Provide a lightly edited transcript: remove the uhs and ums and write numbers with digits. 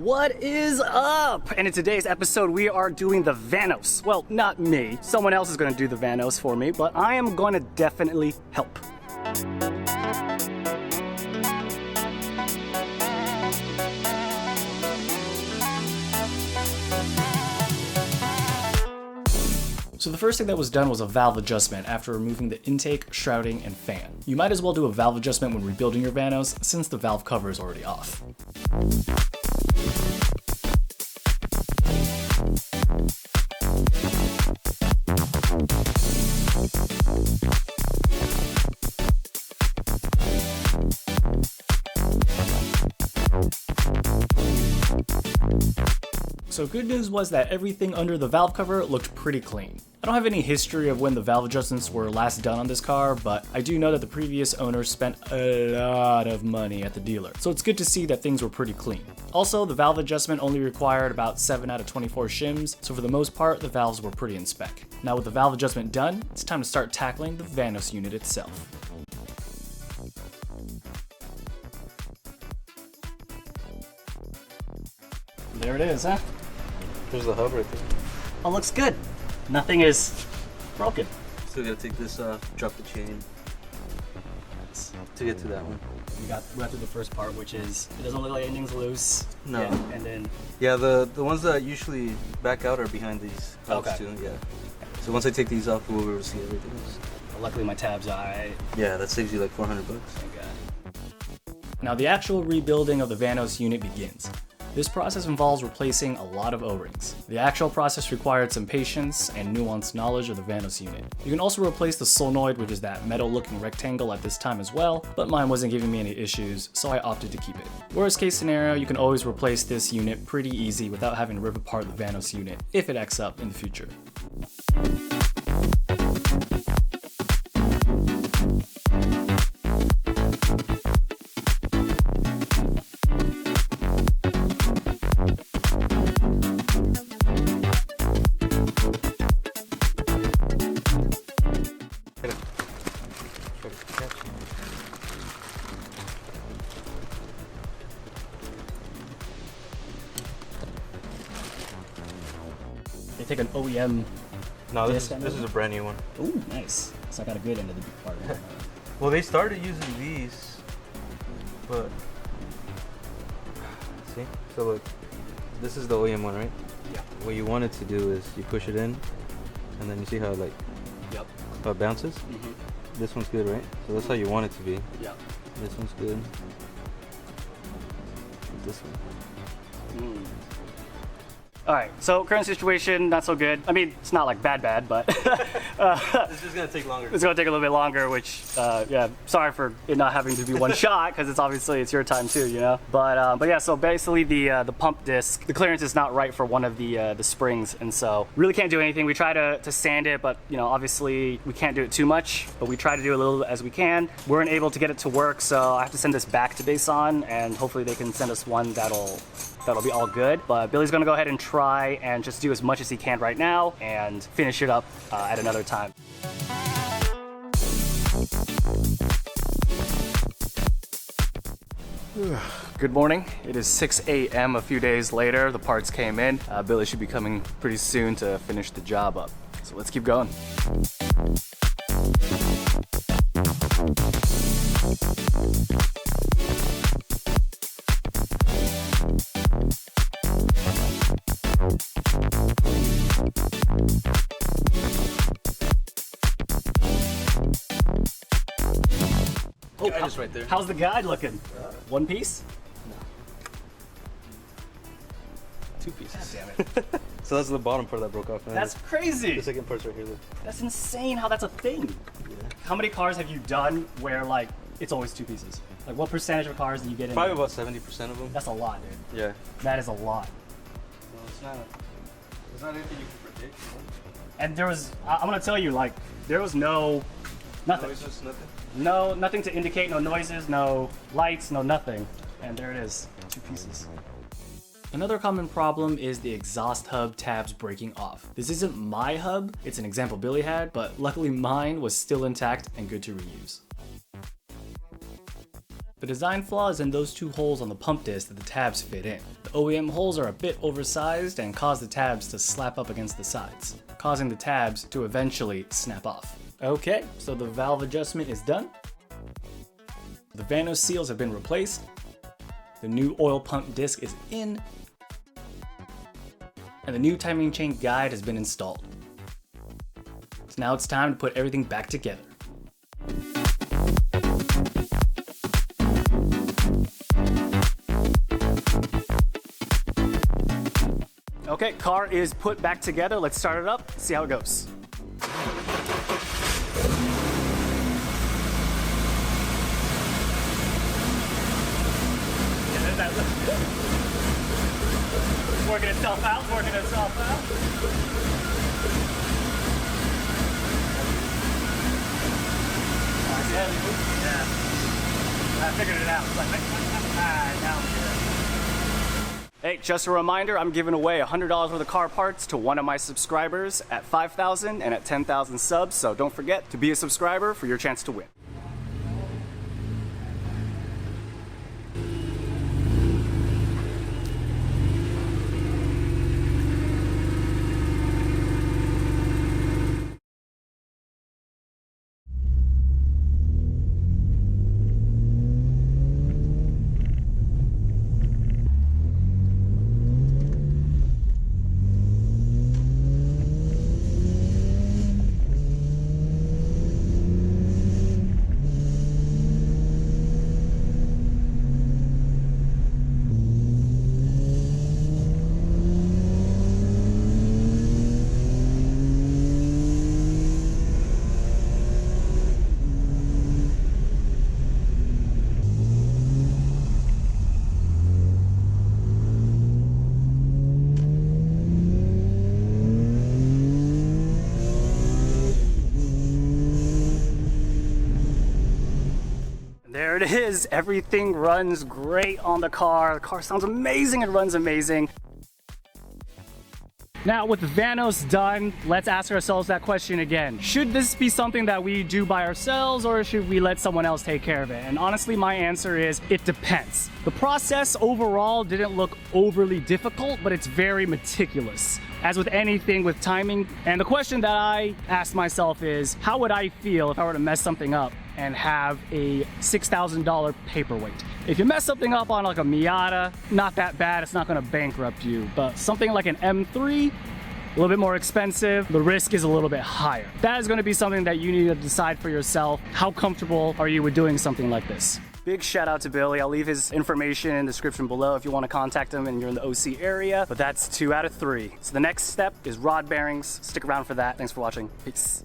What is up? And in today's episode, we are doing the Vanos. Well, not me. Someone else is going to do the Vanos for me, but I am going to definitely help. So the first thing that was done was a valve adjustment after removing the intake, shrouding, and fan. You might as well do a valve adjustment when rebuilding your Vanos since the valve cover is already off. So good news was that everything under the valve cover looked pretty clean. I don't have any history of when the valve adjustments were last done on this car, but I do know that the previous owner spent a lot of money at the dealer. So it's good to see that things were pretty clean. Also, the valve adjustment only required about 7 out of 24 shims, so for the most part, the valves were pretty in spec. Now with the valve adjustment done, it's time to start tackling the Vanos unit itself. There it is, huh? There's the hub right there. Oh, looks good. Nothing is broken. Still gotta take this off, drop the chain to get to that one. We got through the first part, which is it doesn't look like anything's loose. No. Yeah, and then the ones that usually back out are behind these valves too. Yeah. So once I take these off, we'll be able to see everything else. Luckily my tabs are alright. Yeah, that saves you like 400 bucks. Thank God. Now the actual rebuilding of the Vanos unit begins. This process involves replacing a lot of O-rings. The actual process required some patience and nuanced knowledge of the Vanos unit. You can also replace the solenoid, which is that metal-looking rectangle, at this time as well, but mine wasn't giving me any issues, so I opted to keep it. Worst case scenario, you can always replace this unit pretty easy without having to rip apart the Vanos unit if it X up in the future. They take an OEM. No, this is a brand new one. Ooh, nice. So I got a good end of the part. Well, they started using these, but see. So look, this is the OEM one, right? Yeah. What you wanted to do is you push it in, and then you see how how it bounces. Mm-hmm. This one's good, right? So that's how you want it to be. Yeah. This one's good. This one. All right, so current situation, not so good. I mean, it's not like bad, but It's just gonna take longer. it's gonna take a little bit longer, which, yeah, sorry for it not having to be one shot, because it's your time too, you know? But yeah, so basically the pump disc, the clearance is not right for one of the springs, and so really can't do anything. We try to sand it, but you know, obviously we can't do it too much, but we try to do a little as we can. We weren't able to get it to work, so I have to send this back to Bason, and hopefully they can send us one that'll be all good. But Billy's gonna go ahead and try and just do as much as he can right now and finish it up at another time. Good morning. It is 6 a.m. a few days later. The parts came in. Billy should be coming pretty soon to finish the job up. So let's keep going. Oh, Just right there. How's the guide looking? One piece? No. 2 pieces. Damn it. So that's the bottom part that broke off. Man. That's crazy. The second part's right here. Look. That's insane how that's a thing. Yeah. How many cars have you done where like it's always 2 pieces? Like what percentage of cars do you get in? Probably about 70% of them. That's a lot, dude. Yeah. That is a lot. Well, it's not anything you can predict. And there was, I'm gonna tell you, like, there was nothing. Noises, nothing? No, nothing to indicate, no noises, no lights, no nothing. And there it is, 2 pieces. Another common problem is the exhaust hub tabs breaking off. This isn't my hub, it's an example Billy had, but luckily mine was still intact and good to reuse. The design flaw is in those two holes on the pump disc that the tabs fit in. The OEM holes are a bit oversized and cause the tabs to slap up against the sides, causing the tabs to eventually snap off. Okay, so the valve adjustment is done. The Vanos seals have been replaced. The new oil pump disc is in. And the new timing chain guide has been installed. So now it's time to put everything back together. Okay, car is put back together. Let's start it up, see how it goes. Working itself out, working itself out. Yeah. I figured it out. Alright, now we're good. Hey, just a reminder, I'm giving away $100 worth of car parts to one of my subscribers at 5,000 and at 10,000 subs, so don't forget to be a subscriber for your chance to win. There it is. Everything runs great on the car. The car sounds amazing and runs amazing. Now, with the Vanos done, let's ask ourselves that question again. Should this be something that we do by ourselves, or should we let someone else take care of it? And honestly, my answer is, it depends. The process overall didn't look overly difficult, but it's very meticulous, as with anything with timing. And the question that I asked myself is, how would I feel if I were to mess something up and have a $6,000 paperweight? If you mess something up on like a Miata, not that bad, it's not gonna bankrupt you. But something like an M3, a little bit more expensive, the risk is a little bit higher. That is gonna be something that you need to decide for yourself. How comfortable are you with doing something like this? Big shout out to Billy. I'll leave his information in the description below if you want to contact him and you're in the OC area. But that's 2 out of 3. So the next step is rod bearings. Stick around for that. Thanks for watching. Peace.